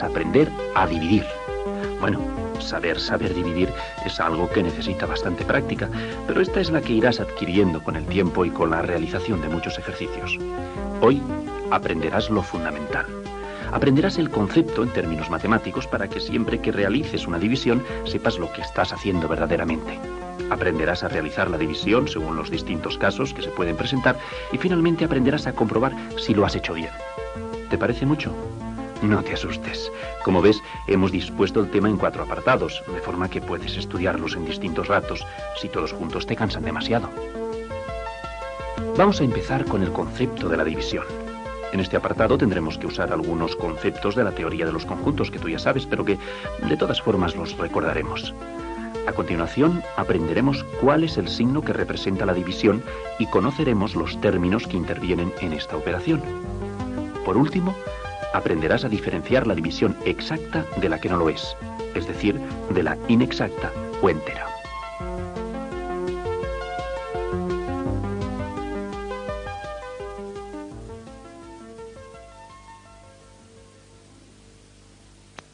aprender a dividir. Bueno, saber dividir es algo que necesita bastante práctica, pero esta es la que irás adquiriendo con el tiempo y con la realización de muchos ejercicios. Hoy aprenderás lo fundamental. Aprenderás el concepto en términos matemáticos para que siempre que realices una división sepas lo que estás haciendo verdaderamente. Aprenderás a realizar la división según los distintos casos que se pueden presentar y finalmente aprenderás a comprobar si lo has hecho bien. ¿Te parece mucho? No te asustes. Como ves, hemos dispuesto el tema en 4 apartados, de forma que puedes estudiarlos en distintos ratos si todos juntos te cansan demasiado. Vamos a empezar con el concepto de la división. En este apartado tendremos que usar algunos conceptos de la teoría de los conjuntos que tú ya sabes, pero que de todas formas los recordaremos. A continuación, aprenderemos cuál es el signo que representa la división y conoceremos los términos que intervienen en esta operación. Por último, aprenderás a diferenciar la división exacta de la que no lo es decir, de la inexacta o entera.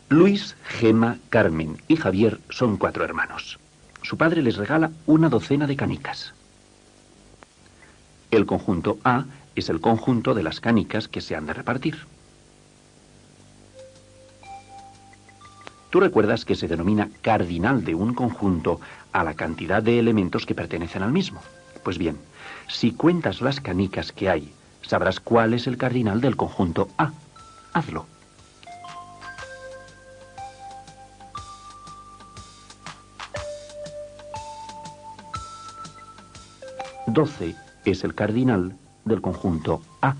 Luis, Gema, Carmen y Javier son 4 hermanos. Su padre les regala una docena de canicas. El conjunto A es el conjunto de las canicas que se han de repartir. Tú recuerdas que se denomina cardinal de un conjunto a la cantidad de elementos que pertenecen al mismo. Pues bien, si cuentas las canicas que hay, sabrás cuál es el cardinal del conjunto A. Hazlo. 12 es el cardinal del conjunto A.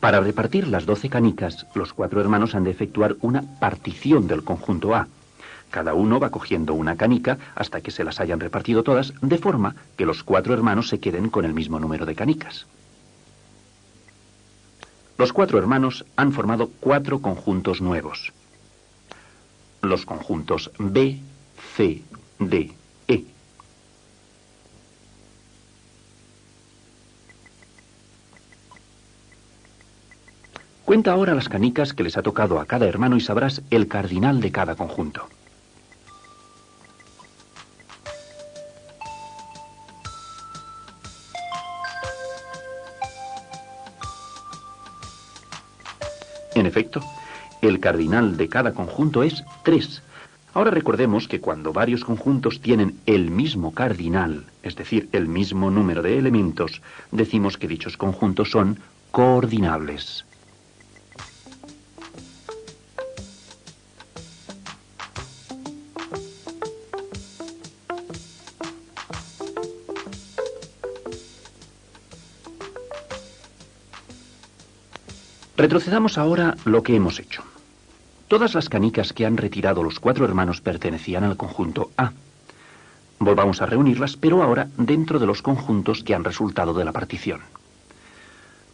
Para repartir las 12 canicas, los 4 hermanos han de efectuar una partición del conjunto A. Cada uno va cogiendo una canica hasta que se las hayan repartido todas, de forma que los 4 hermanos se queden con el mismo número de canicas. Los 4 hermanos han formado 4 conjuntos nuevos. Los conjuntos B, C, D, E. Cuenta ahora las canicas que les ha tocado a cada hermano y sabrás el cardinal de cada conjunto. En efecto, el cardinal de cada conjunto es 3. Ahora recordemos que cuando varios conjuntos tienen el mismo cardinal, es decir, el mismo número de elementos, decimos que dichos conjuntos son coordinables. Retrocedamos ahora lo que hemos hecho. Todas las canicas que han retirado los 4 hermanos pertenecían al conjunto A. Volvamos a reunirlas, pero ahora dentro de los conjuntos que han resultado de la partición.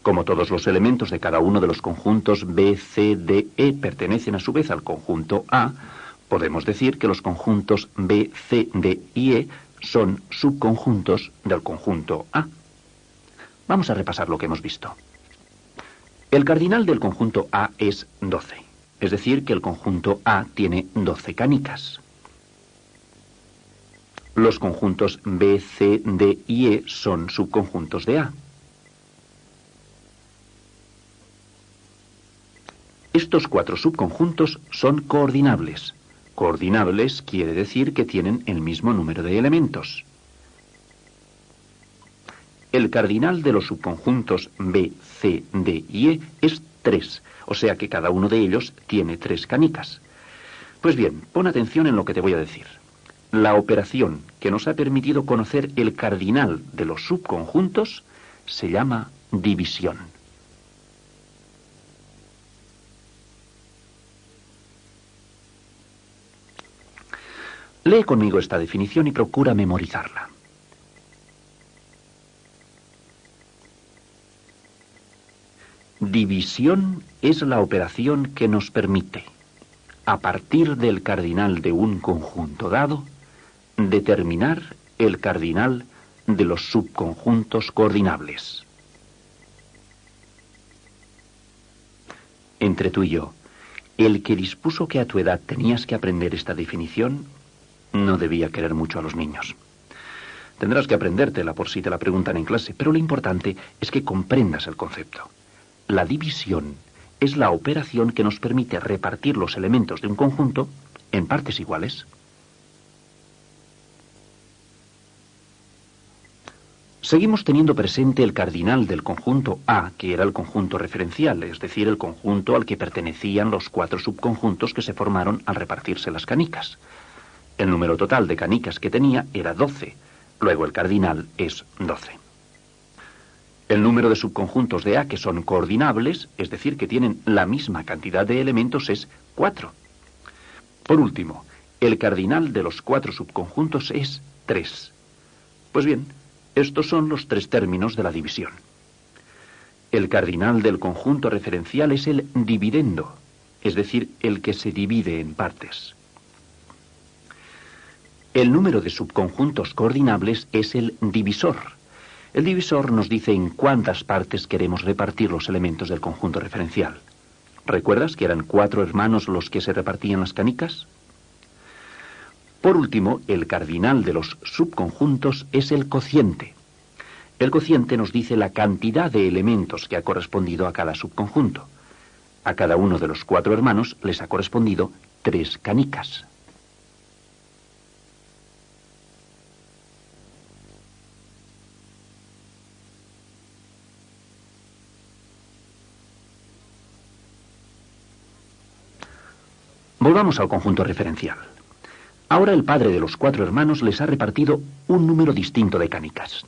Como todos los elementos de cada uno de los conjuntos B, C, D, E pertenecen a su vez al conjunto A, podemos decir que los conjuntos B, C, D y E son subconjuntos del conjunto A. Vamos a repasar lo que hemos visto. El cardinal del conjunto A es 12, es decir, que el conjunto A tiene 12 canicas. Los conjuntos B, C, D y E son subconjuntos de A. Estos 4 subconjuntos son coordinables. Coordinables quiere decir que tienen el mismo número de elementos. El cardinal de los subconjuntos B, C, D y E es 3, o sea que cada uno de ellos tiene 3 canicas. Pues bien, pon atención en lo que te voy a decir. La operación que nos ha permitido conocer el cardinal de los subconjuntos se llama división. Lee conmigo esta definición y procura memorizarla. División es la operación que nos permite, a partir del cardinal de un conjunto dado, determinar el cardinal de los subconjuntos coordinables. Entre tú y yo, el que dispuso que a tu edad tenías que aprender esta definición no debía querer mucho a los niños. Tendrás que aprendértela por si te la preguntan en clase, pero lo importante es que comprendas el concepto. La división es la operación que nos permite repartir los elementos de un conjunto en partes iguales. Seguimos teniendo presente el cardinal del conjunto A, que era el conjunto referencial, es decir, el conjunto al que pertenecían los 4 subconjuntos que se formaron al repartirse las canicas. El número total de canicas que tenía era 12, luego el cardinal es 12. El número de subconjuntos de A que son coordinables, es decir, que tienen la misma cantidad de elementos, es 4. Por último, el cardinal de los 4 subconjuntos es 3. Pues bien, estos son los 3 términos de la división. El cardinal del conjunto referencial es el dividendo, es decir, el que se divide en partes. El número de subconjuntos coordinables es el divisor. El divisor nos dice en cuántas partes queremos repartir los elementos del conjunto referencial. ¿Recuerdas que eran 4 hermanos los que se repartían las canicas? Por último, el cardinal de los subconjuntos es el cociente. El cociente nos dice la cantidad de elementos que ha correspondido a cada subconjunto. A cada uno de los 4 hermanos les ha correspondido 3 canicas. Volvamos al conjunto referencial. Ahora el padre de los 4 hermanos les ha repartido un número distinto de canicas.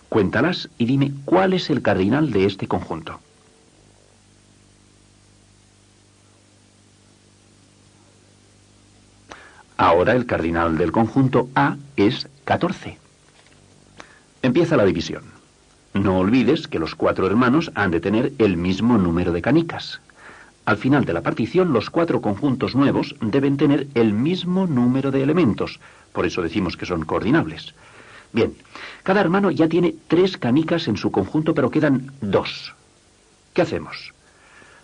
Cuéntalas y dime cuál es el cardinal de este conjunto. Ahora el cardinal del conjunto A es 14. Empieza la división. No olvides que los 4 hermanos han de tener el mismo número de canicas. Al final de la partición, los 4 conjuntos nuevos deben tener el mismo número de elementos. Por eso decimos que son coordinables. Bien, cada hermano ya tiene 3 canicas en su conjunto, pero quedan 2. ¿Qué hacemos?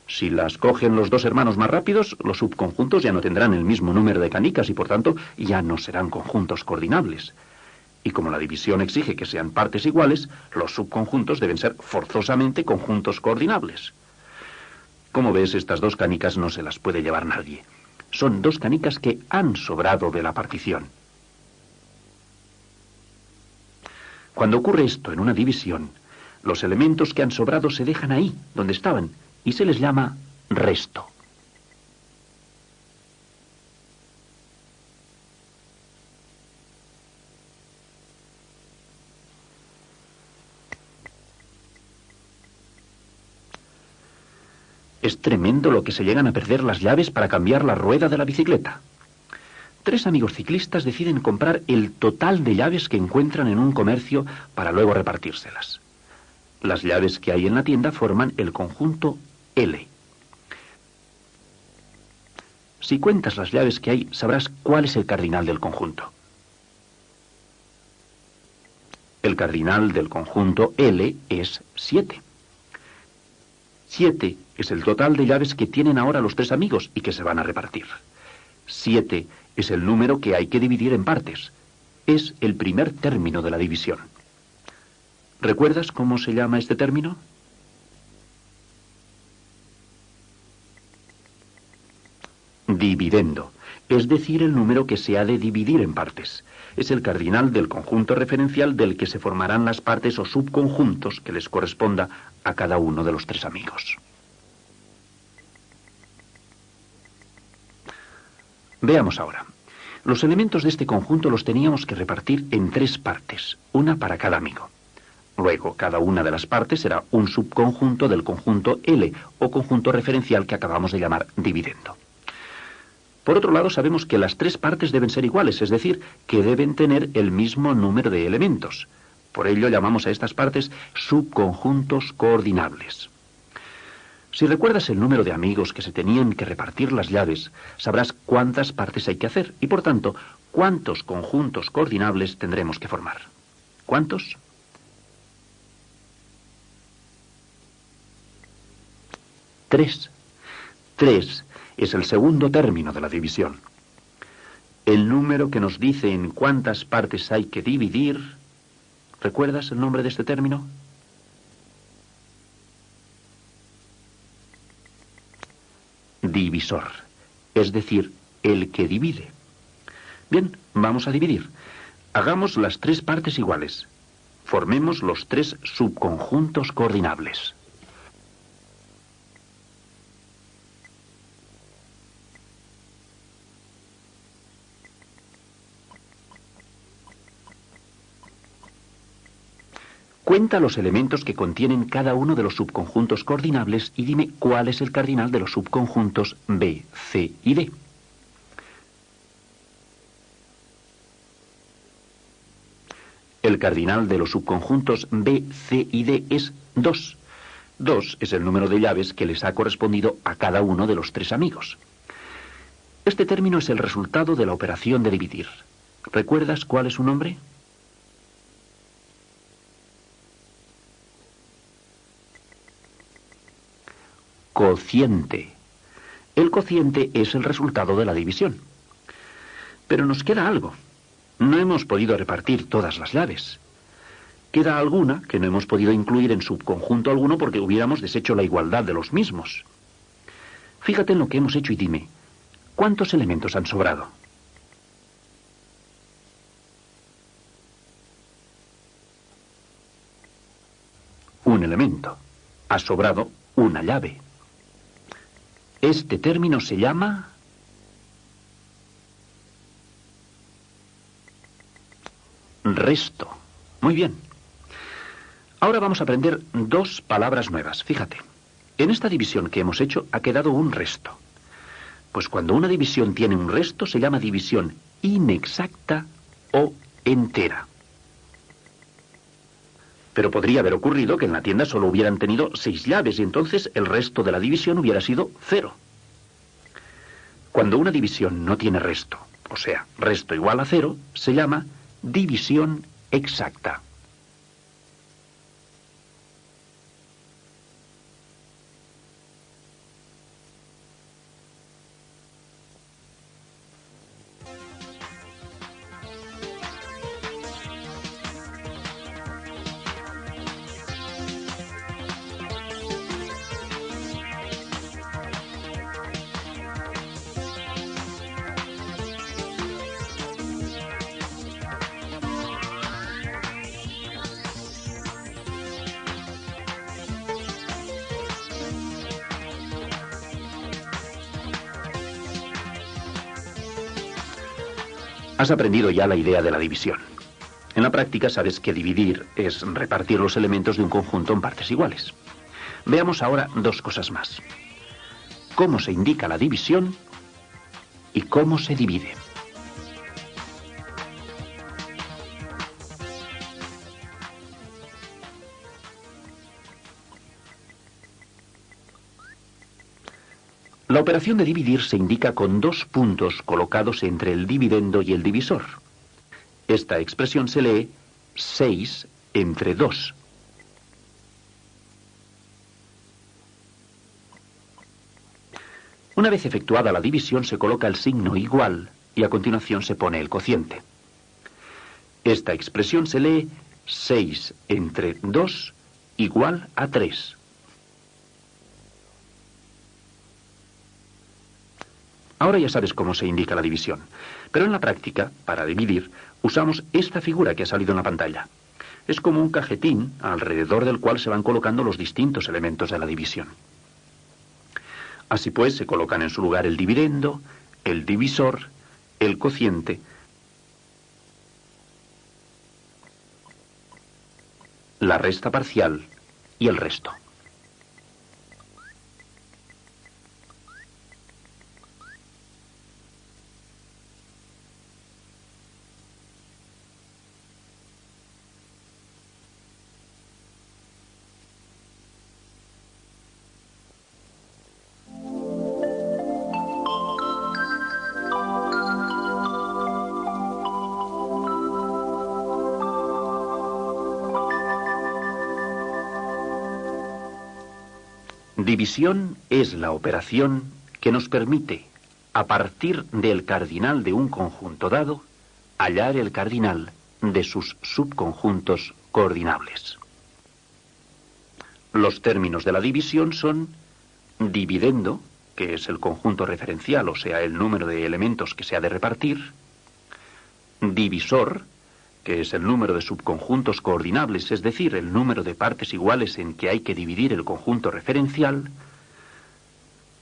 Si las cogen los 2 hermanos más rápidos, los subconjuntos ya no tendrán el mismo número de canicas y, por tanto, ya no serán conjuntos coordinables. Y como la división exige que sean partes iguales, los subconjuntos deben ser forzosamente conjuntos coordinables. Como ves, estas 2 canicas no se las puede llevar nadie. Son 2 canicas que han sobrado de la partición. Cuando ocurre esto en una división, los elementos que han sobrado se dejan ahí, donde estaban, y se les llama resto. Es tremendo lo que se llegan a perder las llaves para cambiar la rueda de la bicicleta. 3 amigos ciclistas deciden comprar el total de llaves que encuentran en un comercio para luego repartírselas. Las llaves que hay en la tienda forman el conjunto L. Si cuentas las llaves que hay, sabrás cuál es el cardinal del conjunto. El cardinal del conjunto L es 7. 7 es el total de llaves que tienen ahora los 3 amigos y que se van a repartir. 7 es el número que hay que dividir en partes. Es el primer término de la división. ¿Recuerdas cómo se llama este término? Dividendo, es decir, el número que se ha de dividir en partes. Es el cardinal del conjunto referencial del que se formarán las partes o subconjuntos que les corresponda a cada uno de los 3 amigos. Veamos ahora. Los elementos de este conjunto los teníamos que repartir en 3 partes, una para cada amigo. Luego, cada una de las partes será un subconjunto del conjunto L, o conjunto referencial que acabamos de llamar dividendo. Por otro lado, sabemos que las 3 partes deben ser iguales, es decir, que deben tener el mismo número de elementos. Por ello llamamos a estas partes subconjuntos coordinables. Si recuerdas el número de amigos que se tenían que repartir las llaves, sabrás cuántas partes hay que hacer y, por tanto, cuántos conjuntos coordinables tendremos que formar. 3. 3 es el segundo término de la división. El número que nos dice en cuántas partes hay que dividir. ¿Recuerdas el nombre de este término? Divisor, es decir, el que divide. Bien, vamos a dividir. Hagamos las 3 partes iguales. Formemos los 3 subconjuntos coordinables. Cuenta los elementos que contienen cada uno de los subconjuntos coordinables y dime cuál es el cardinal de los subconjuntos B, C y D. El cardinal de los subconjuntos B, C y D es 2. 2 es el número de llaves que les ha correspondido a cada uno de los 3 amigos. Este término es el resultado de la operación de dividir. ¿Recuerdas cuál es su nombre? Cociente. El cociente es el resultado de la división. Pero nos queda algo. No hemos podido repartir todas las llaves. Queda alguna que no hemos podido incluir en subconjunto alguno porque hubiéramos deshecho la igualdad de los mismos. Fíjate en lo que hemos hecho y dime, ¿cuántos elementos han sobrado? Un elemento. Ha sobrado una llave. Este término se llama resto. Muy bien. Ahora vamos a aprender 2 palabras nuevas. Fíjate, en esta división que hemos hecho ha quedado un resto. Pues cuando una división tiene un resto se llama división inexacta o entera. Pero podría haber ocurrido que en la tienda solo hubieran tenido 6 llaves y entonces el resto de la división hubiera sido 0. Cuando una división no tiene resto, o sea, resto igual a 0, se llama división exacta. Has aprendido ya la idea de la división. En la práctica sabes que dividir es repartir los elementos de un conjunto en partes iguales. Veamos ahora 2 cosas más. Cómo se indica la división y cómo se divide. La operación de dividir se indica con 2 puntos colocados entre el dividendo y el divisor. Esta expresión se lee 6 entre 2. Una vez efectuada la división se coloca el signo igual y a continuación se pone el cociente. Esta expresión se lee 6 entre 2 igual a 3. Ahora ya sabes cómo se indica la división, pero en la práctica, para dividir, usamos esta figura que ha salido en la pantalla. Es como un cajetín alrededor del cual se van colocando los distintos elementos de la división. Así pues, se colocan en su lugar el dividendo, el divisor, el cociente, la resta parcial y el resto. División es la operación que nos permite, a partir del cardinal de un conjunto dado, hallar el cardinal de sus subconjuntos coordinables. Los términos de la división son dividendo, que es el conjunto referencial, o sea, el número de elementos que se ha de repartir; divisor, que es el número de subconjuntos coordinables, es decir, el número de partes iguales en que hay que dividir el conjunto referencial;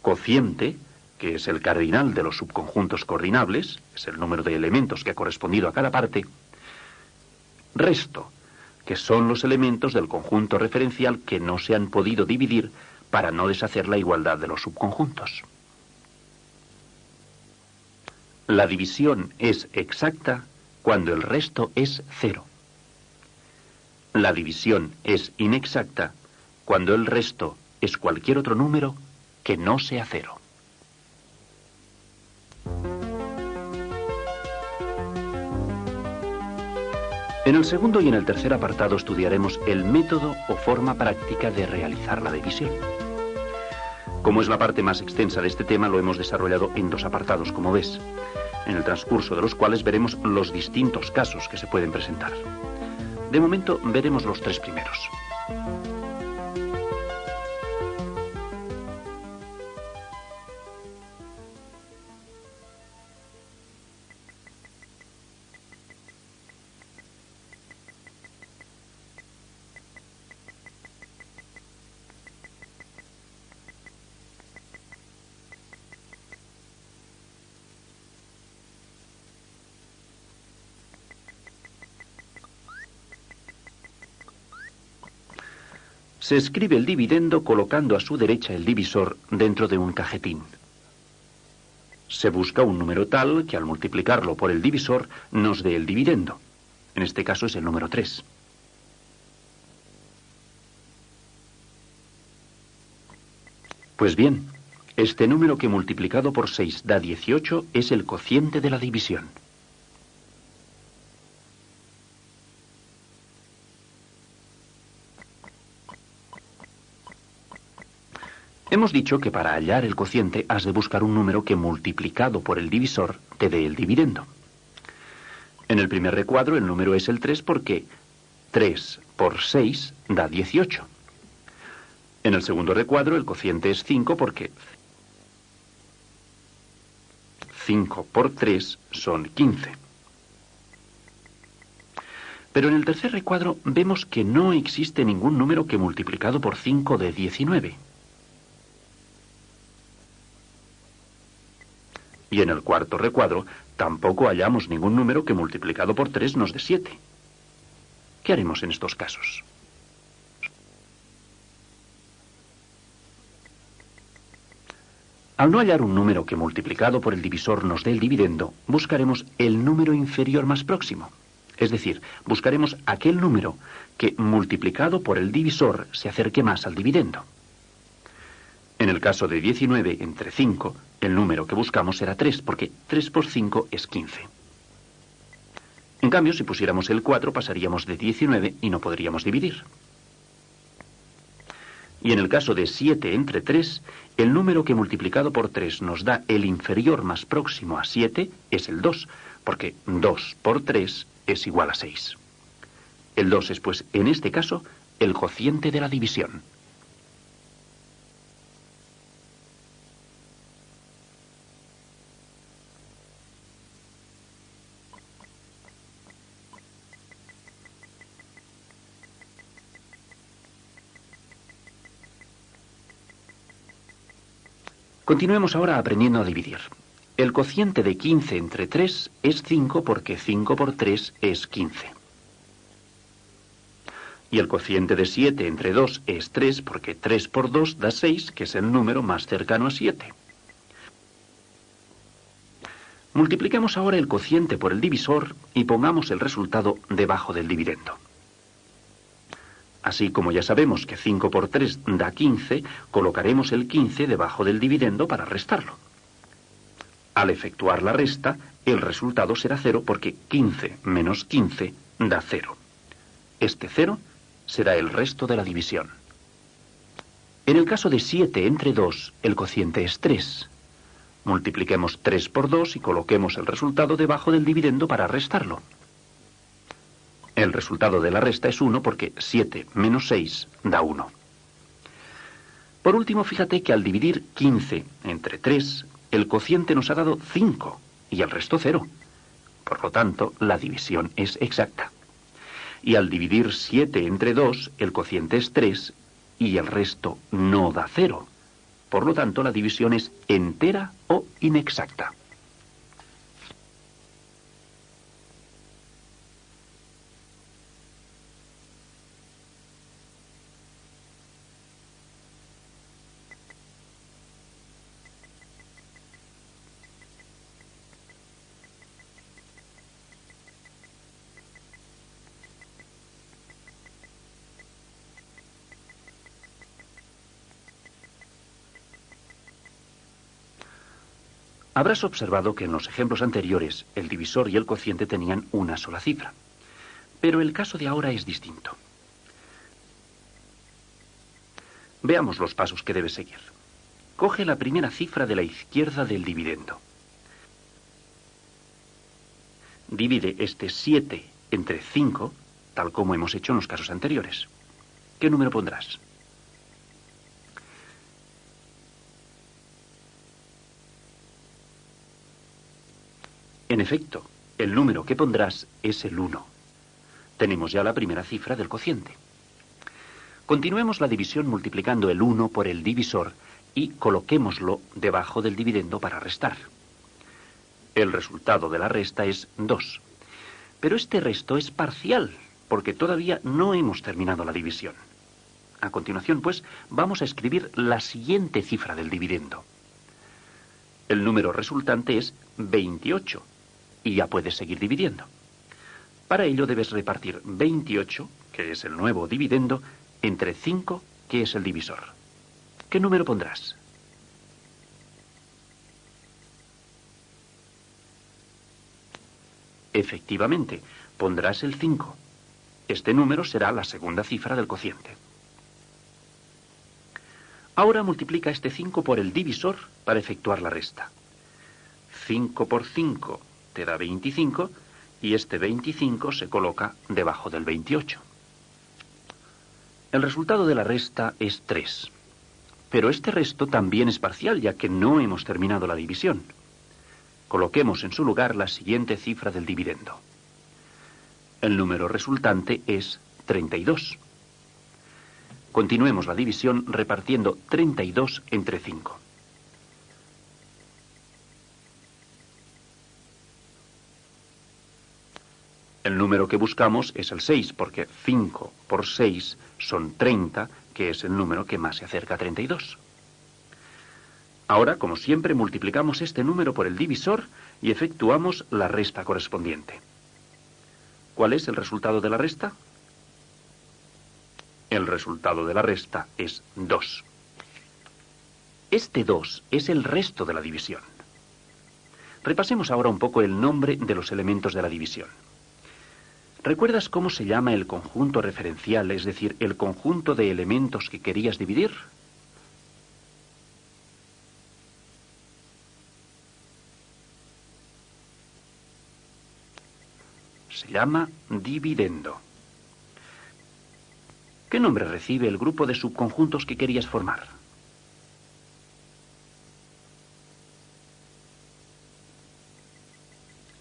cociente, que es el cardinal de los subconjuntos coordinables, es el número de elementos que ha correspondido a cada parte; resto, que son los elementos del conjunto referencial que no se han podido dividir para no deshacer la igualdad de los subconjuntos. La división es exacta cuando el resto es 0. La división es inexacta cuando el resto es cualquier otro número que no sea 0. En el segundo y en el tercer apartado estudiaremos el método o forma práctica de realizar la división. Como es la parte más extensa de este tema, lo hemos desarrollado en 2 apartados, como ves, en el transcurso de los cuales veremos los distintos casos que se pueden presentar. De momento veremos los 3 primeros. Se escribe el dividendo colocando a su derecha el divisor dentro de un cajetín. Se busca un número tal que al multiplicarlo por el divisor nos dé el dividendo. En este caso es el número 3. Pues bien, este número que multiplicado por 6 da 18 es el cociente de la división. Hemos dicho que para hallar el cociente has de buscar un número que multiplicado por el divisor te dé el dividendo. En el primer recuadro el número es el 3 porque 3 por 6 da 18. En el segundo recuadro el cociente es 5 porque 5 por 3 son 15. Pero en el tercer recuadro vemos que no existe ningún número que multiplicado por 5 dé 19. Y en el cuarto recuadro tampoco hallamos ningún número que multiplicado por 3 nos dé 7. ¿Qué haremos en estos casos? Al no hallar un número que multiplicado por el divisor nos dé el dividendo, buscaremos el número inferior más próximo. Es decir, buscaremos aquel número que multiplicado por el divisor se acerque más al dividendo. En el caso de 19 entre 5, el número que buscamos será 3, porque 3 por 5 es 15. En cambio, si pusiéramos el 4, pasaríamos de 19 y no podríamos dividir. Y en el caso de 7 entre 3, el número que multiplicado por 3 nos da el inferior más próximo a 7 es el 2, porque 2 por 3 es igual a 6. El 2 es, pues, en este caso, el cociente de la división. Continuemos ahora aprendiendo a dividir. El cociente de 15 entre 3 es 5 porque 5 por 3 es 15. Y el cociente de 7 entre 2 es 3 porque 3 por 2 da 6, que es el número más cercano a 7. Multipliquemos ahora el cociente por el divisor y pongamos el resultado debajo del dividendo. Así como ya sabemos que 5 por 3 da 15, colocaremos el 15 debajo del dividendo para restarlo. Al efectuar la resta, el resultado será 0 porque 15 menos 15 da 0. Este 0 será el resto de la división. En el caso de 7 entre 2, el cociente es 3. Multipliquemos 3 por 2 y coloquemos el resultado debajo del dividendo para restarlo. El resultado de la resta es 1 porque 7 menos 6 da 1. Por último, fíjate que al dividir 15 entre 3, el cociente nos ha dado 5 y el resto 0. Por lo tanto, la división es exacta. Y al dividir 7 entre 2, el cociente es 3 y el resto no da 0. Por lo tanto, la división es entera o inexacta. Habrás observado que en los ejemplos anteriores el divisor y el cociente tenían una sola cifra. Pero el caso de ahora es distinto. Veamos los pasos que debes seguir. Coge la primera cifra de la izquierda del dividendo. Divide este 7 entre 5, tal como hemos hecho en los casos anteriores. ¿Qué número pondrás? En efecto, el número que pondrás es el 1. Tenemos ya la primera cifra del cociente. Continuemos la división multiplicando el 1 por el divisor y coloquémoslo debajo del dividendo para restar. El resultado de la resta es 2. Pero este resto es parcial, porque todavía no hemos terminado la división. A continuación, pues, vamos a escribir la siguiente cifra del dividendo. El número resultante es 28. Y ya puedes seguir dividiendo. Para ello debes repartir 28, que es el nuevo dividendo, entre 5, que es el divisor. ¿Qué número pondrás? Efectivamente, pondrás el 5. Este número será la segunda cifra del cociente. Ahora multiplica este 5 por el divisor para efectuar la resta. 5 por 5 te da 25 y este 25 se coloca debajo del 28. El resultado de la resta es 3. Pero este resto también es parcial, ya que no hemos terminado la división. Coloquemos en su lugar la siguiente cifra del dividendo. El número resultante es 32. Continuemos la división repartiendo 32 entre 5. El número que buscamos es el 6, porque 5 por 6 son 30, que es el número que más se acerca a 32. Ahora, como siempre, multiplicamos este número por el divisor y efectuamos la resta correspondiente. ¿Cuál es el resultado de la resta? El resultado de la resta es 2. Este 2 es el resto de la división. Repasemos ahora un poco el nombre de los elementos de la división. ¿Recuerdas cómo se llama el conjunto referencial, es decir, el conjunto de elementos que querías dividir? Se llama dividendo. ¿Qué nombre recibe el grupo de subconjuntos que querías formar?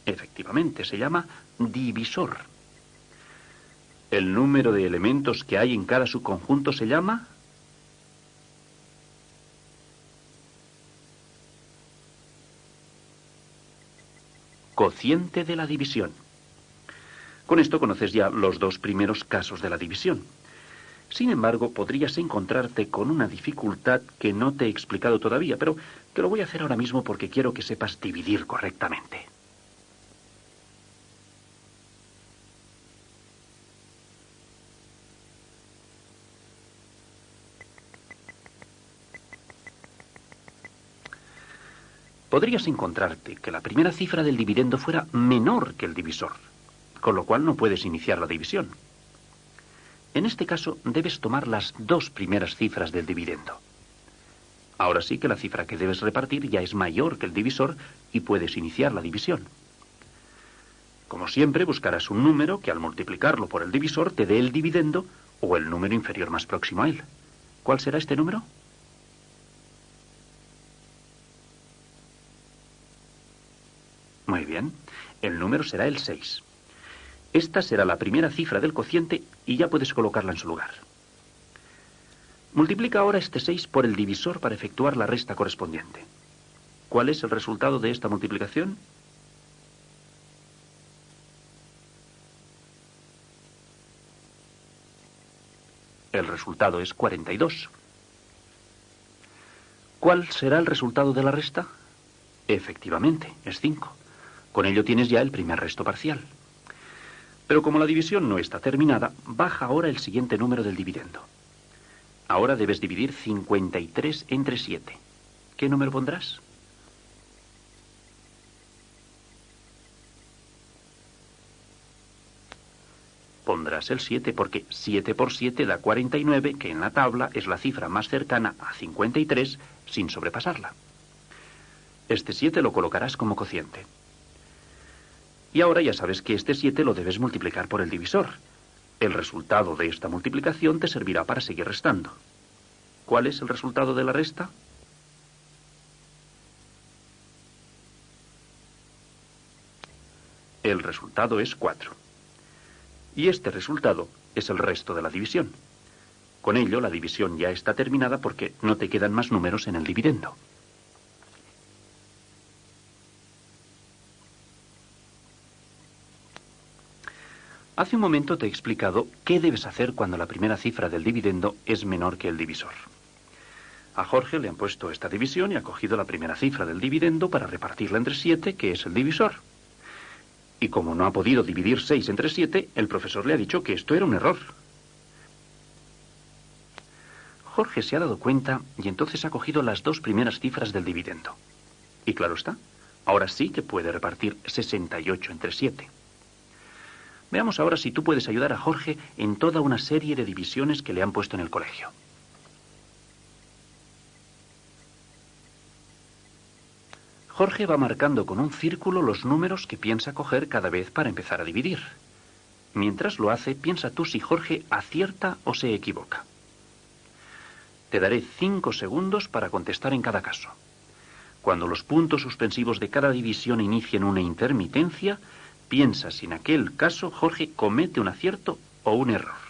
Efectivamente, se llama divisor. El número de elementos que hay en cada subconjunto se llama cociente de la división. Con esto conoces ya los dos primeros casos de la división. Sin embargo, podrías encontrarte con una dificultad que no te he explicado todavía, pero que lo voy a hacer ahora mismo porque quiero que sepas dividir correctamente. Podrías encontrarte que la primera cifra del dividendo fuera menor que el divisor, con lo cual no puedes iniciar la división. En este caso debes tomar las dos primeras cifras del dividendo. Ahora sí que la cifra que debes repartir ya es mayor que el divisor y puedes iniciar la división. Como siempre, buscarás un número que al multiplicarlo por el divisor te dé el dividendo o el número inferior más próximo a él. ¿Cuál será este número? Muy bien, el número será el 6. Esta será la primera cifra del cociente y ya puedes colocarla en su lugar. Multiplica ahora este 6 por el divisor para efectuar la resta correspondiente. ¿Cuál es el resultado de esta multiplicación? El resultado es 42. ¿Cuál será el resultado de la resta? Efectivamente, es 5. Con ello tienes ya el primer resto parcial. Pero como la división no está terminada, baja ahora el siguiente número del dividendo. Ahora debes dividir 53 entre 7. ¿Qué número pondrás? Pondrás el 7 porque 7 por 7 da 49, que en la tabla es la cifra más cercana a 53 sin sobrepasarla. Este 7 lo colocarás como cociente. Y ahora ya sabes que este 7 lo debes multiplicar por el divisor. El resultado de esta multiplicación te servirá para seguir restando. ¿Cuál es el resultado de la resta? El resultado es 4. Y este resultado es el resto de la división. Con ello, la división ya está terminada porque no te quedan más números en el dividendo. Hace un momento te he explicado qué debes hacer cuando la primera cifra del dividendo es menor que el divisor. A Jorge le han puesto esta división y ha cogido la primera cifra del dividendo para repartirla entre 7, que es el divisor. Y como no ha podido dividir 6 entre 7, el profesor le ha dicho que esto era un error. Jorge se ha dado cuenta y entonces ha cogido las dos primeras cifras del dividendo. Y claro está, ahora sí que puede repartir 68 entre 7. Veamos ahora si tú puedes ayudar a Jorge en toda una serie de divisiones que le han puesto en el colegio. Jorge va marcando con un círculo los números que piensa coger cada vez para empezar a dividir. Mientras lo hace, piensa tú si Jorge acierta o se equivoca. Te daré 5 segundos para contestar en cada caso. Cuando los puntos suspensivos de cada división inicien una intermitencia, piensa si en aquel caso Jorge comete un acierto o un error.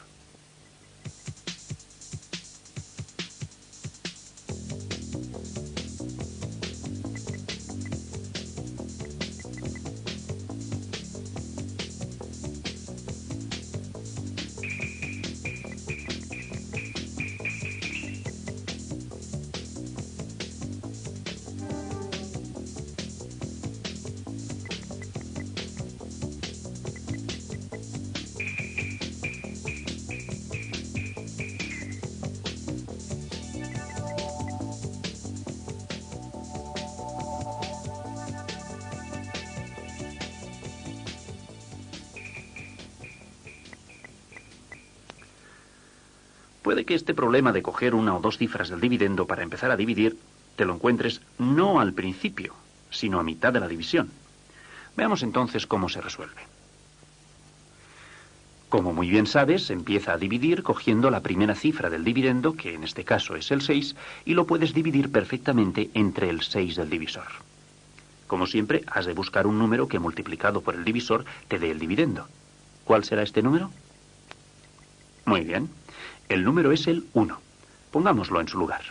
Puede que este problema de coger una o dos cifras del dividendo para empezar a dividir te lo encuentres no al principio, sino a mitad de la división. Veamos entonces cómo se resuelve. Como muy bien sabes, empieza a dividir cogiendo la primera cifra del dividendo, que en este caso es el 6, y lo puedes dividir perfectamente entre el 6 del divisor. Como siempre, has de buscar un número que multiplicado por el divisor te dé el dividendo. ¿Cuál será este número? Muy bien. El número es el 1. Pongámoslo en su lugar.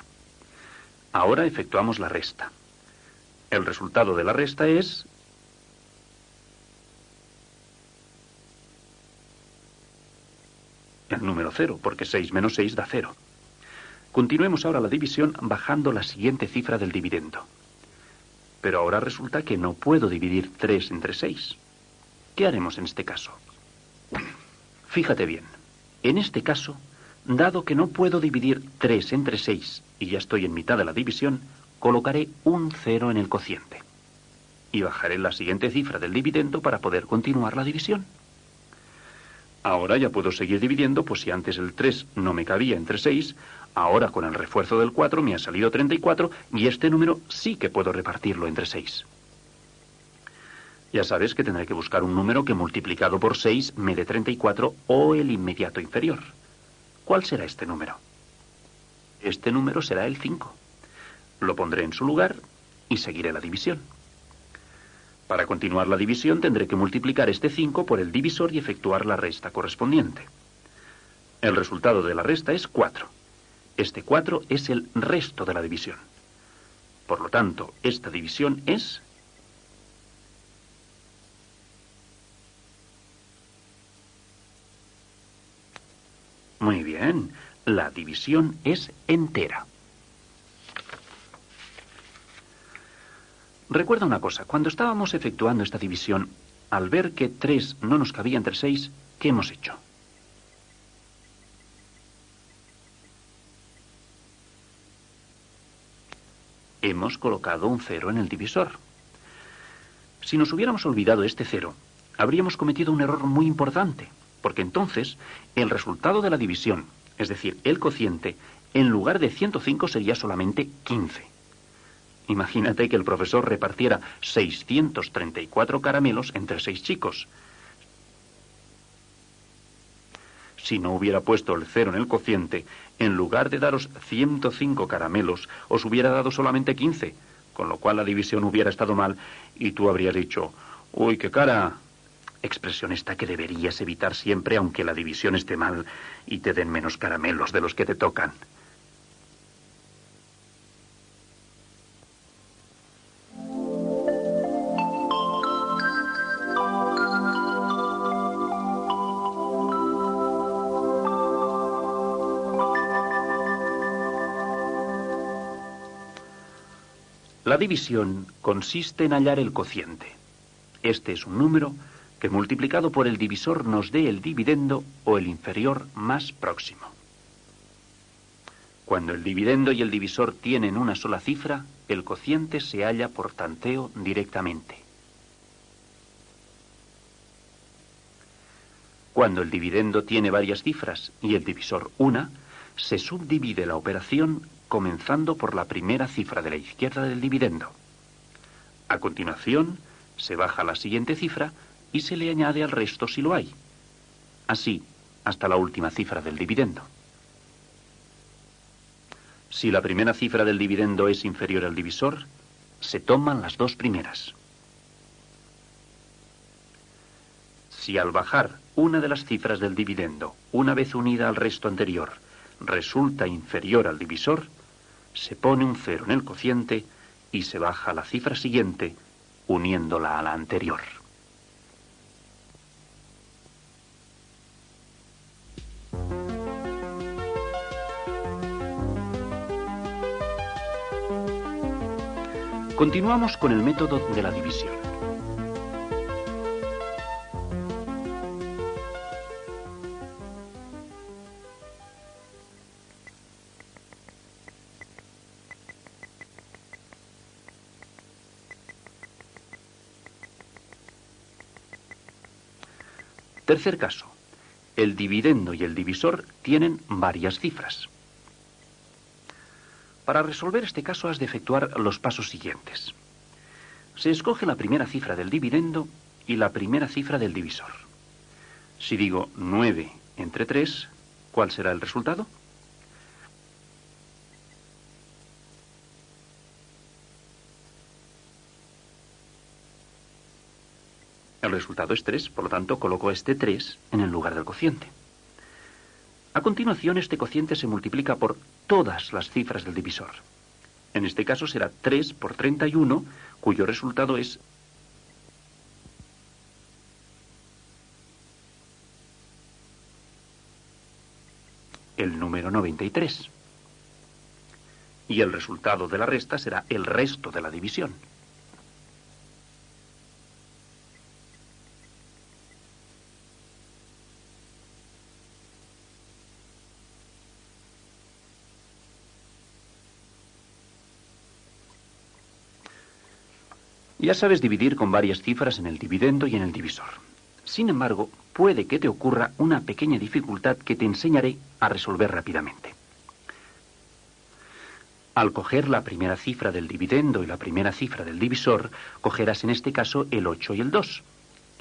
Ahora efectuamos la resta. El resultado de la resta es el número 0, porque 6 menos 6 da 0. Continuemos ahora la división bajando la siguiente cifra del dividendo. Pero ahora resulta que no puedo dividir 3 entre 6. ¿Qué haremos en este caso? Fíjate bien. En este caso, dado que no puedo dividir 3 entre 6 y ya estoy en mitad de la división, colocaré un 0 en el cociente. Y bajaré la siguiente cifra del dividendo para poder continuar la división. Ahora ya puedo seguir dividiendo, pues si antes el 3 no me cabía entre 6, ahora con el refuerzo del 4 me ha salido 34 y este número sí que puedo repartirlo entre 6. Ya sabes que tendré que buscar un número que multiplicado por 6 me dé 34 o el inmediato inferior. ¿Cuál será este número? Este número será el 5. Lo pondré en su lugar y seguiré la división. Para continuar la división tendré que multiplicar este 5 por el divisor y efectuar la resta correspondiente. El resultado de la resta es 4. Este 4 es el resto de la división. Por lo tanto, esta división es... Muy bien, la división es entera. Recuerda una cosa, cuando estábamos efectuando esta división, al ver que 3 no nos cabía entre 6, ¿qué hemos hecho? Hemos colocado un 0 en el divisor. Si nos hubiéramos olvidado este 0, habríamos cometido un error muy importante, porque entonces el resultado de la división, es decir, el cociente, en lugar de 105 sería solamente 15. Imagínate que el profesor repartiera 634 caramelos entre 6 chicos. Si no hubiera puesto el 0 en el cociente, en lugar de daros 105 caramelos, os hubiera dado solamente 15, con lo cual la división hubiera estado mal y tú habrías dicho, ¡uy, qué cara! Expresión esta que deberías evitar siempre aunque la división esté mal y te den menos caramelos de los que te tocan. La división consiste en hallar el cociente. Este es un número que multiplicado por el divisor nos dé el dividendo o el inferior más próximo. Cuando el dividendo y el divisor tienen una sola cifra, el cociente se halla por tanteo directamente. Cuando el dividendo tiene varias cifras y el divisor una, se subdivide la operación comenzando por la primera cifra de la izquierda del dividendo. A continuación, se baja la siguiente cifra y se le añade al resto si lo hay. Así, hasta la última cifra del dividendo. Si la primera cifra del dividendo es inferior al divisor, se toman las dos primeras. Si al bajar una de las cifras del dividendo, una vez unida al resto anterior, resulta inferior al divisor, se pone un 0 en el cociente y se baja la cifra siguiente, uniéndola a la anterior. Continuamos con el método de la división. Tercer caso. El dividendo y el divisor tienen varias cifras. Para resolver este caso has de efectuar los pasos siguientes. Se escoge la primera cifra del dividendo y la primera cifra del divisor. Si digo 9 entre 3, ¿cuál será el resultado? El resultado es 3, por lo tanto coloco este 3 en el lugar del cociente. A continuación, este cociente se multiplica por todas las cifras del divisor. En este caso será 3 por 31, cuyo resultado es el número 93. Y el resultado de la resta será el resto de la división. Ya sabes dividir con varias cifras en el dividendo y en el divisor. Sin embargo, puede que te ocurra una pequeña dificultad que te enseñaré a resolver rápidamente. Al coger la primera cifra del dividendo y la primera cifra del divisor, cogerás en este caso el 8 y el 2.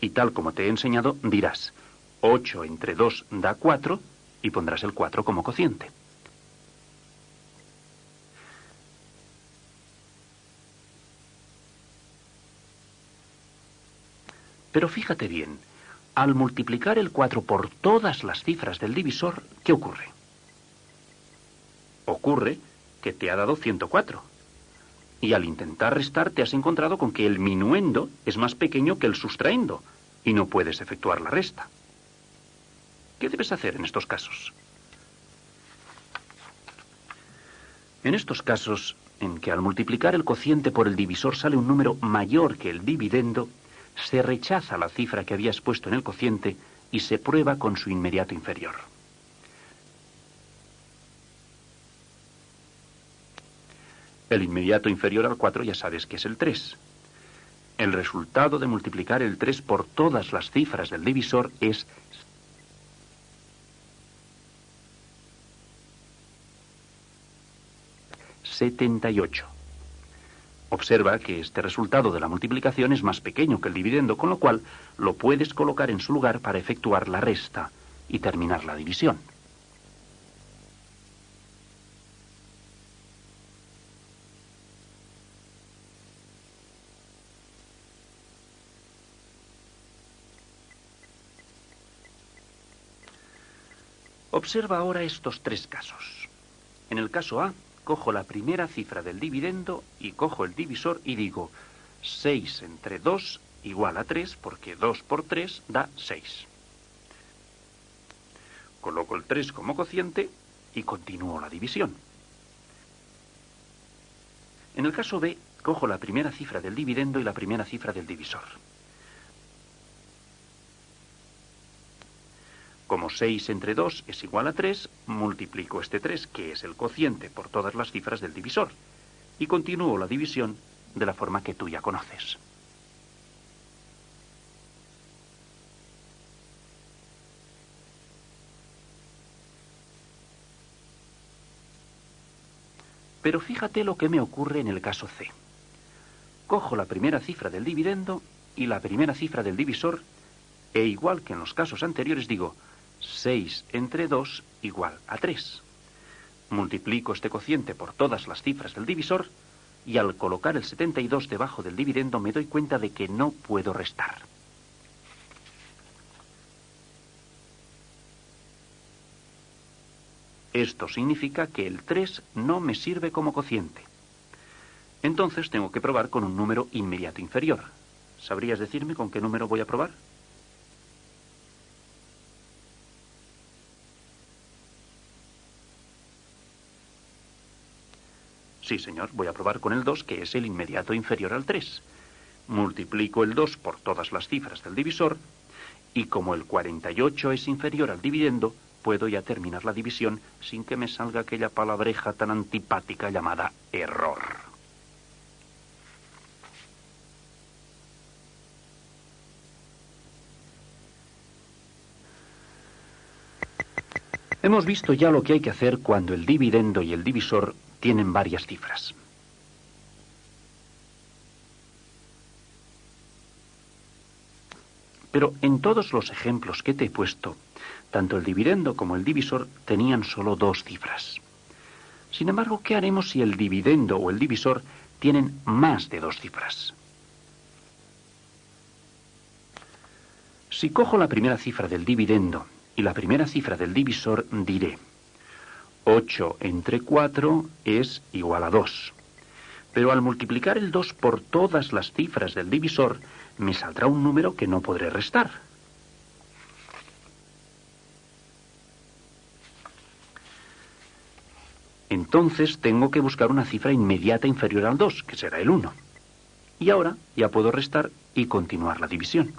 Y tal como te he enseñado, dirás 8 entre 2 da 4 y pondrás el 4 como cociente. Pero fíjate bien, al multiplicar el 4 por todas las cifras del divisor, ¿qué ocurre? Ocurre que te ha dado 104. Y al intentar restar te has encontrado con que el minuendo es más pequeño que el sustraendo y no puedes efectuar la resta. ¿Qué debes hacer en estos casos? En estos casos, en que al multiplicar el cociente por el divisor sale un número mayor que el dividendo, se rechaza la cifra que habías puesto en el cociente y se prueba con su inmediato inferior. El inmediato inferior al 4 ya sabes que es el 3. El resultado de multiplicar el 3 por todas las cifras del divisor es 78. Observa que este resultado de la multiplicación es más pequeño que el dividendo, con lo cual lo puedes colocar en su lugar para efectuar la resta y terminar la división. Observa ahora estos tres casos. En el caso A, cojo la primera cifra del dividendo y cojo el divisor y digo 6 entre 2 igual a 3, porque 2 por 3 da 6. Coloco el 3 como cociente y continúo la división. En el caso B, cojo la primera cifra del dividendo y la primera cifra del divisor. Como 6 entre 2 es igual a 3, multiplico este 3, que es el cociente, por todas las cifras del divisor, y continúo la división de la forma que tú ya conoces. Pero fíjate lo que me ocurre en el caso C. Cojo la primera cifra del dividendo y la primera cifra del divisor, e igual que en los casos anteriores digo 6 entre 2 igual a 3. Multiplico este cociente por todas las cifras del divisor y al colocar el 72 debajo del dividendo me doy cuenta de que no puedo restar. Esto significa que el 3 no me sirve como cociente. Entonces tengo que probar con un número inmediato inferior. ¿Sabrías decirme con qué número voy a probar? Sí, señor, voy a probar con el 2, que es el inmediato inferior al 3. Multiplico el 2 por todas las cifras del divisor, y como el 48 es inferior al dividendo, puedo ya terminar la división sin que me salga aquella palabreja tan antipática llamada error. Hemos visto ya lo que hay que hacer cuando el dividendo y el divisor tienen varias cifras. Pero en todos los ejemplos que te he puesto, tanto el dividendo como el divisor tenían solo dos cifras. Sin embargo, ¿qué haremos si el dividendo o el divisor tienen más de dos cifras? Si cojo la primera cifra del dividendo y la primera cifra del divisor, diré 8 entre 4 es igual a 2. Pero al multiplicar el 2 por todas las cifras del divisor, me saldrá un número que no podré restar. Entonces tengo que buscar una cifra inmediata inferior al 2, que será el 1. Y ahora ya puedo restar y continuar la división.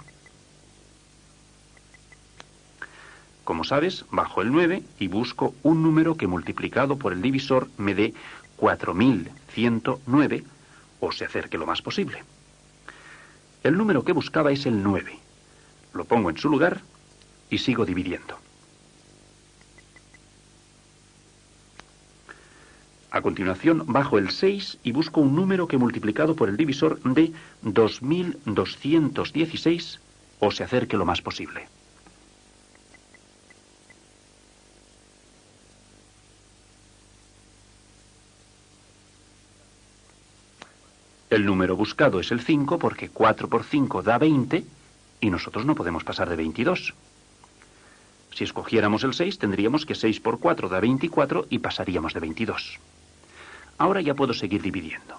Como sabes, bajo el 9 y busco un número que multiplicado por el divisor me dé 4109 o se acerque lo más posible. El número que buscaba es el 9. lo pongo en su lugar y sigo dividiendo. A continuación, bajo el 6 y busco un número que multiplicado por el divisor dé 2216 o se acerque lo más posible. El número buscado es el 5 porque 4 por 5 da 20 y nosotros no podemos pasar de 22. Si escogiéramos el 6 tendríamos que 6 por 4 da 24 y pasaríamos de 22. Ahora ya puedo seguir dividiendo.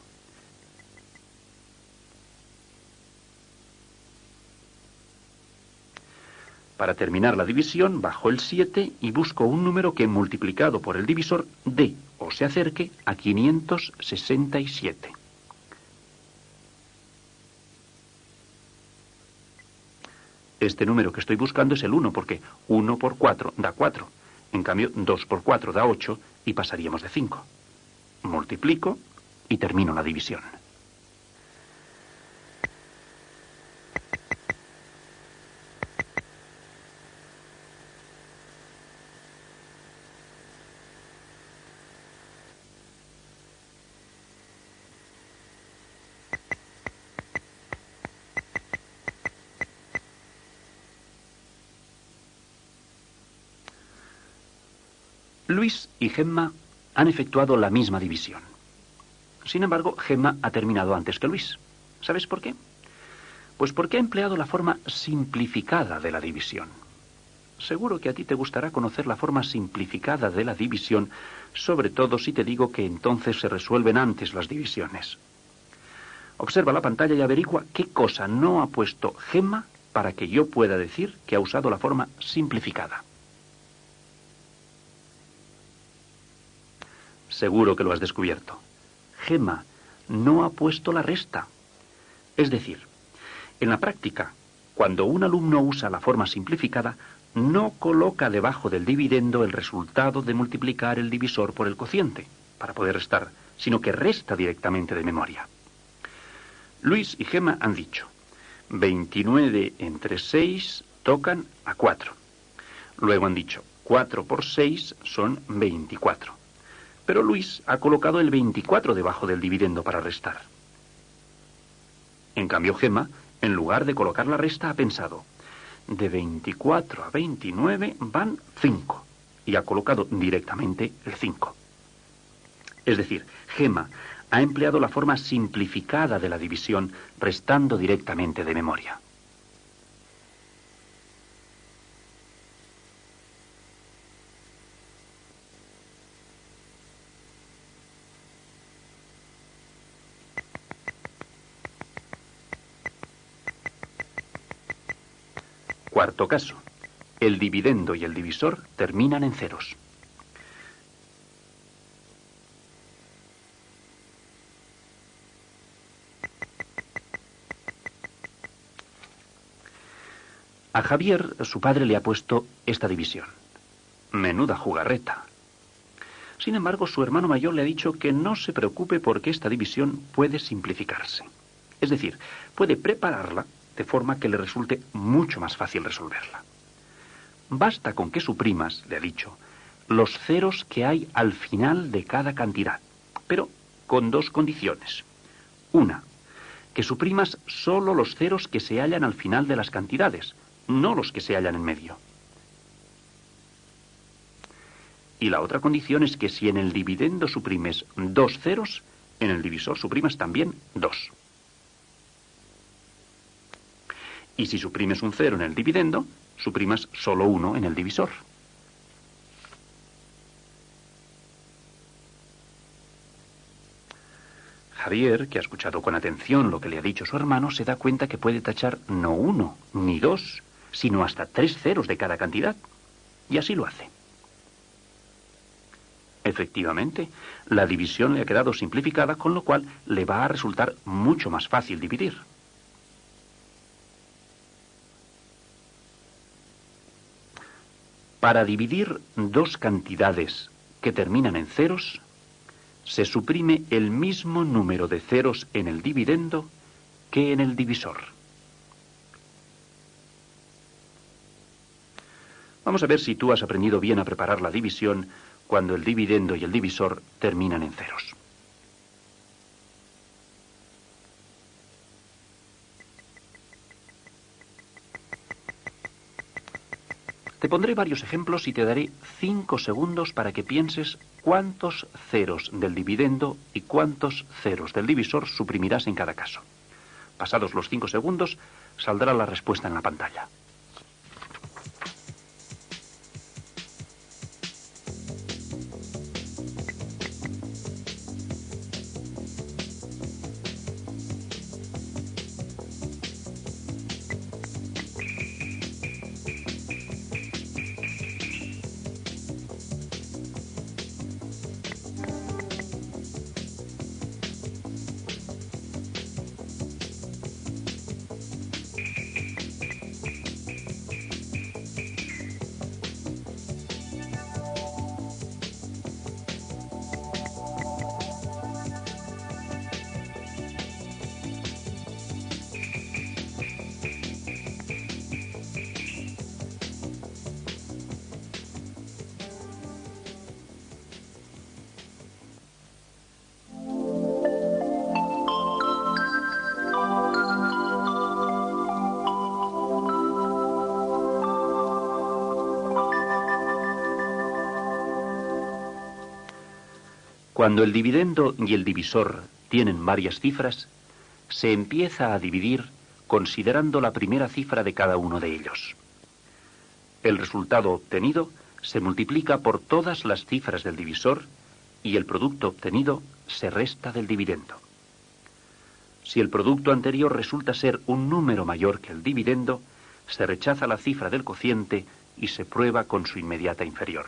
Para terminar la división, bajo el 7 y busco un número que multiplicado por el divisor dé o se acerque a 567. Este número que estoy buscando es el 1 porque 1 por 4 da 4. En cambio, 2 por 4 da 8 y pasaríamos de 5. Multiplico y termino la división. Luis y Gemma han efectuado la misma división. Sin embargo, Gemma ha terminado antes que Luis. ¿Sabes por qué? Pues porque ha empleado la forma simplificada de la división. Seguro que a ti te gustará conocer la forma simplificada de la división, sobre todo si te digo que entonces se resuelven antes las divisiones. Observa la pantalla y averigua qué cosa no ha puesto Gemma para que yo pueda decir que ha usado la forma simplificada. Seguro que lo has descubierto. Gemma no ha puesto la resta. Es decir, en la práctica, cuando un alumno usa la forma simplificada, no coloca debajo del dividendo el resultado de multiplicar el divisor por el cociente, para poder restar, sino que resta directamente de memoria. Luis y Gemma han dicho, 29 entre 6 tocan a 4. Luego han dicho, 4 por 6 son 24. Pero Luis ha colocado el 24 debajo del dividendo para restar. En cambio, Gemma, en lugar de colocar la resta, ha pensado, de 24 a 29 van 5, y ha colocado directamente el 5. Es decir, Gemma ha empleado la forma simplificada de la división, restando directamente de memoria. Cuarto caso. El dividendo y el divisor terminan en ceros. A Javier, su padre le ha puesto esta división. Menuda jugarreta. Sin embargo, su hermano mayor le ha dicho que no se preocupe porque esta división puede simplificarse. Es decir, puede prepararla de forma que le resulte mucho más fácil resolverla. Basta con que suprimas, le ha dicho, los ceros que hay al final de cada cantidad, pero con dos condiciones. Una, que suprimas solo los ceros que se hallan al final de las cantidades, no los que se hallan en medio. Y la otra condición es que si en el dividendo suprimes 2 ceros, en el divisor suprimas también 2. Y si suprimes un 0 en el dividendo, suprimas solo 1 en el divisor. Javier, que ha escuchado con atención lo que le ha dicho su hermano, se da cuenta que puede tachar no 1 ni 2, sino hasta 3 ceros de cada cantidad. Y así lo hace. Efectivamente, la división le ha quedado simplificada, con lo cual le va a resultar mucho más fácil dividir. Para dividir dos cantidades que terminan en ceros, se suprime el mismo número de ceros en el dividendo que en el divisor. Vamos a ver si tú has aprendido bien a preparar la división cuando el dividendo y el divisor terminan en ceros. Te pondré varios ejemplos y te daré 5 segundos para que pienses cuántos ceros del dividendo y cuántos ceros del divisor suprimirás en cada caso. Pasados los 5 segundos, saldrá la respuesta en la pantalla. Cuando el dividendo y el divisor tienen varias cifras, se empieza a dividir considerando la primera cifra de cada uno de ellos. El resultado obtenido se multiplica por todas las cifras del divisor y el producto obtenido se resta del dividendo. Si el producto anterior resulta ser un número mayor que el dividendo, se rechaza la cifra del cociente y se prueba con su inmediata inferior.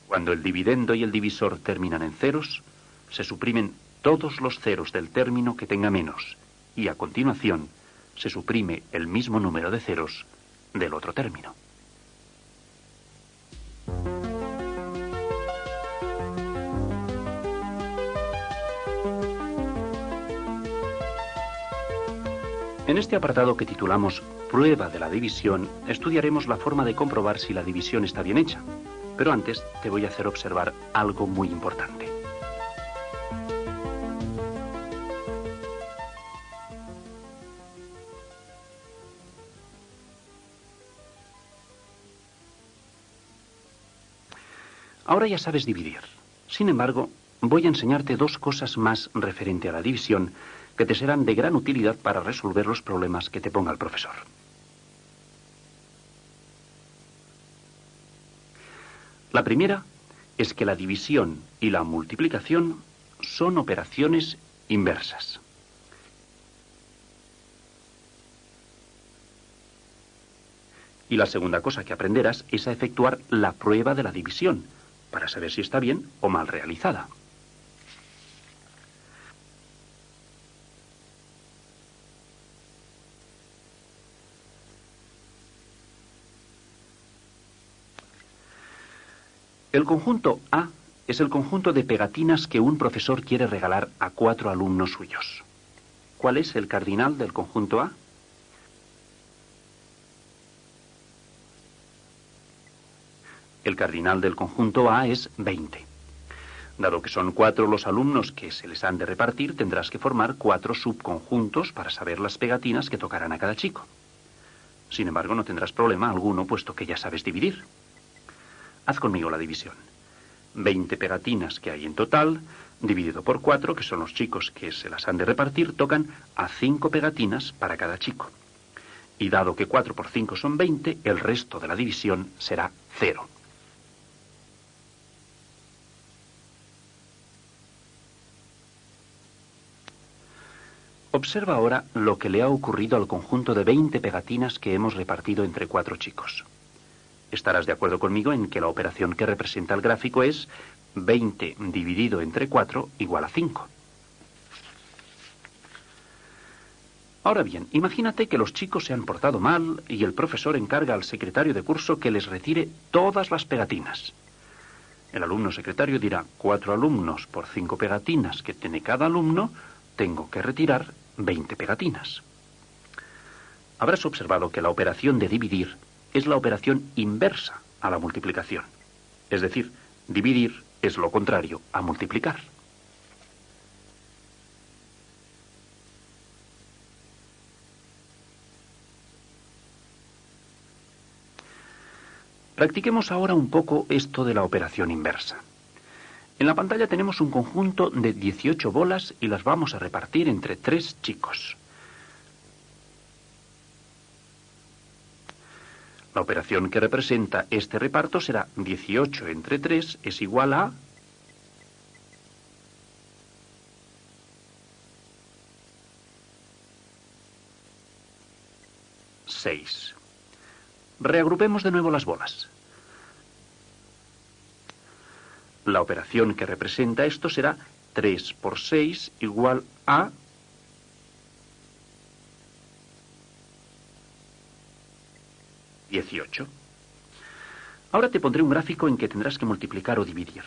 Cuando el dividendo y el divisor terminan en ceros, se suprimen todos los ceros del término que tenga menos, y a continuación se suprime el mismo número de ceros del otro término. En este apartado que titulamos Prueba de la división, estudiaremos la forma de comprobar si la división está bien hecha. Pero antes te voy a hacer observar algo muy importante. Ahora ya sabes dividir. Sin embargo, voy a enseñarte 2 cosas más referente a la división que te serán de gran utilidad para resolver los problemas que te ponga el profesor. La primera es que la división y la multiplicación son operaciones inversas. Y la segunda cosa que aprenderás es a efectuar la prueba de la división, para saber si está bien o mal realizada. El conjunto A es el conjunto de pegatinas que un profesor quiere regalar a 4 alumnos suyos. ¿Cuál es el cardinal del conjunto A? El cardinal del conjunto A es 20. Dado que son 4 los alumnos que se les han de repartir, tendrás que formar 4 subconjuntos para saber las pegatinas que tocarán a cada chico. Sin embargo, no tendrás problema alguno, puesto que ya sabes dividir. Haz conmigo la división. 20 pegatinas que hay en total, dividido por 4, que son los chicos que se las han de repartir, tocan a 5 pegatinas para cada chico. Y dado que 4 por 5 son 20, el resto de la división será 0. Observa ahora lo que le ha ocurrido al conjunto de 20 pegatinas que hemos repartido entre 4 chicos. Estarás de acuerdo conmigo en que la operación que representa el gráfico es 20 dividido entre 4 igual a 5. Ahora bien, imagínate que los chicos se han portado mal y el profesor encarga al secretario de curso que les retire todas las pegatinas. El alumno secretario dirá: 4 alumnos por 5 pegatinas que tiene cada alumno, tengo que retirar 20 pegatinas. Habrás observado que la operación de dividir es la operación inversa a la multiplicación. Es decir, dividir es lo contrario a multiplicar. Practiquemos ahora un poco esto de la operación inversa. En la pantalla tenemos un conjunto de 18 bolas y las vamos a repartir entre 3 chicos. La operación que representa este reparto será 18 entre 3 es igual a 6. Reagrupemos de nuevo las bolas. La operación que representa esto será 3 por 6 igual a 18. Ahora te pondré un gráfico en que tendrás que multiplicar o dividir.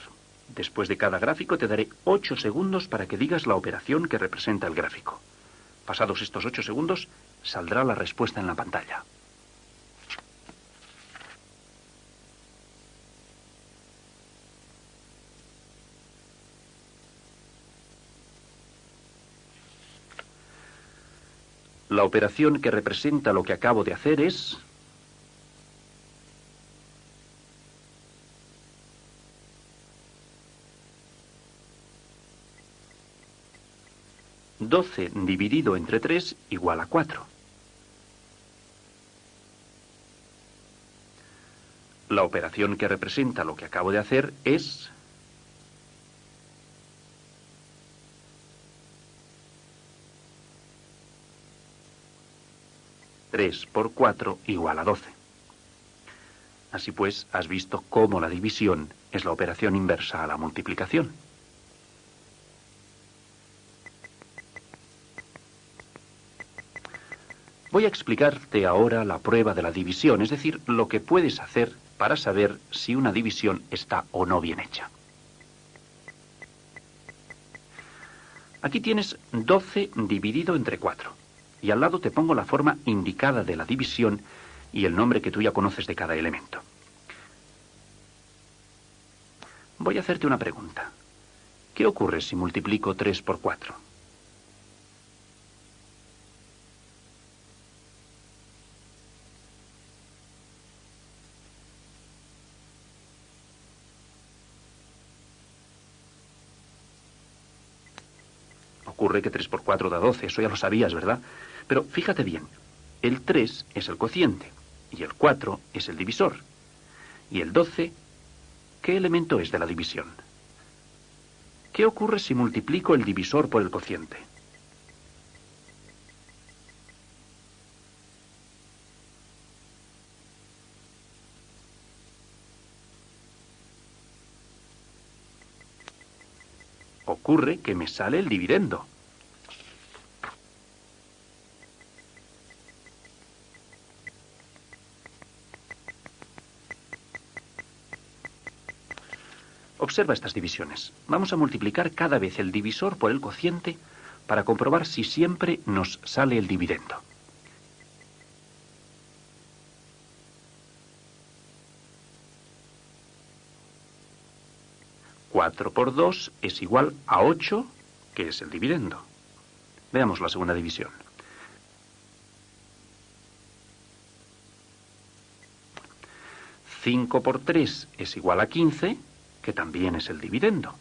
Después de cada gráfico te daré 8 segundos para que digas la operación que representa el gráfico. Pasados estos 8 segundos, saldrá la respuesta en la pantalla. La operación que representa lo que acabo de hacer es 12 dividido entre 3 igual a 4. La operación que representa lo que acabo de hacer es 3 por 4 igual a 12. Así pues, has visto cómo la división es la operación inversa a la multiplicación. Voy a explicarte ahora la prueba de la división, es decir, lo que puedes hacer para saber si una división está o no bien hecha. Aquí tienes 12 dividido entre 4. Y al lado te pongo la forma indicada de la división y el nombre que tú ya conoces de cada elemento. Voy a hacerte una pregunta. ¿Qué ocurre si multiplico 3 por 4? Ocurre que 3 por 4 da 12, eso ya lo sabías, ¿verdad? Pero fíjate bien, el 3 es el cociente, y el 4 es el divisor. Y el 12, ¿qué elemento es de la división? ¿Qué ocurre si multiplico el divisor por el cociente? Ocurre que me sale el dividendo. Observa estas divisiones. Vamos a multiplicar cada vez el divisor por el cociente para comprobar si siempre nos sale el dividendo. Cuatro por 2 es igual a 8, que es el dividendo. Veamos la segunda división. 5 por 3 es igual a 15, que también es el dividendo.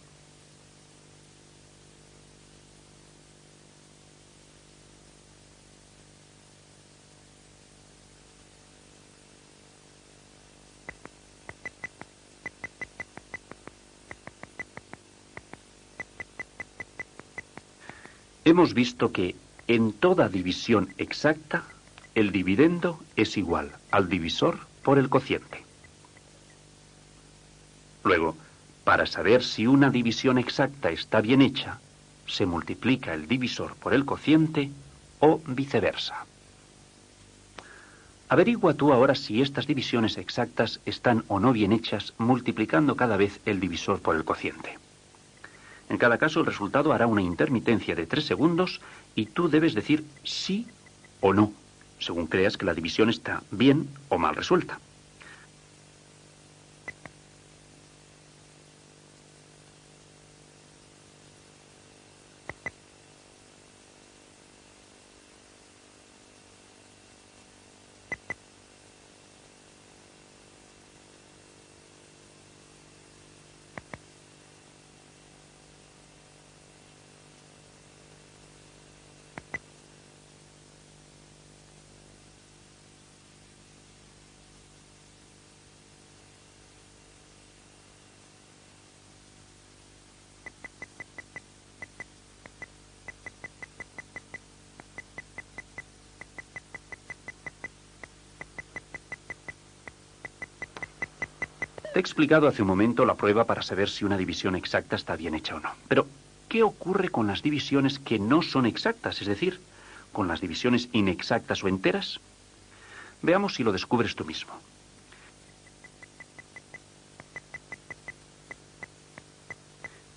Hemos visto que en toda división exacta, el dividendo es igual al divisor por el cociente. Luego, para saber si una división exacta está bien hecha, se multiplica el divisor por el cociente o viceversa. Averigua tú ahora si estas divisiones exactas están o no bien hechas multiplicando cada vez el divisor por el cociente. En cada caso, el resultado hará una intermitencia de 3 segundos y tú debes decir sí o no según creas que la división está bien o mal resuelta. Te he explicado hace un momento la prueba para saber si una división exacta está bien hecha o no. Pero, ¿qué ocurre con las divisiones que no son exactas? Es decir, con las divisiones inexactas o enteras. Veamos si lo descubres tú mismo.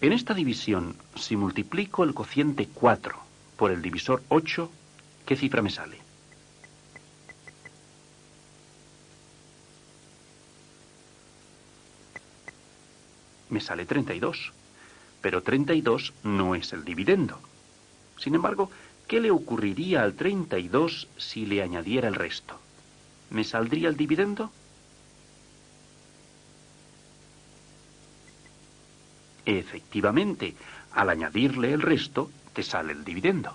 En esta división, si multiplico el cociente 4 por el divisor 8, ¿qué cifra me sale? Me sale 32. Pero 32 no es el dividendo. Sin embargo, ¿qué le ocurriría al 32 si le añadiera el resto? ¿Me saldría el dividendo? Efectivamente, al añadirle el resto, te sale el dividendo.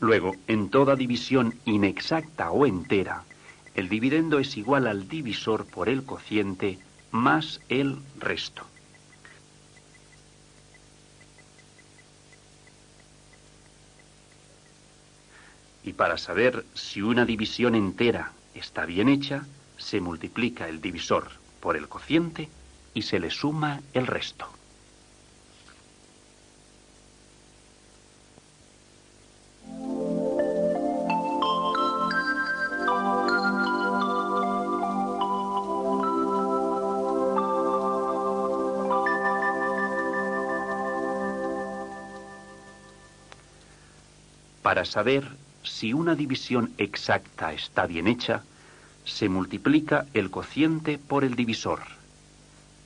Luego, en toda división inexacta o entera, el dividendo es igual al divisor por el cociente más el resto. Y para saber si una división entera está bien hecha, se multiplica el divisor por el cociente y se le suma el resto. Para saber si una división exacta está bien hecha, se multiplica el cociente por el divisor.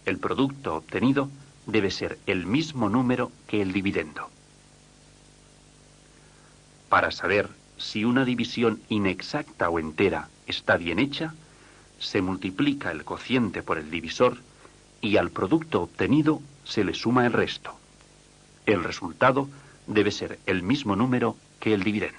El producto obtenido debe ser el mismo número que el dividendo. Para saber si una división inexacta o entera está bien hecha, se multiplica el cociente por el divisor y al producto obtenido se le suma el resto. El resultado debe ser el mismo número que el dividendo.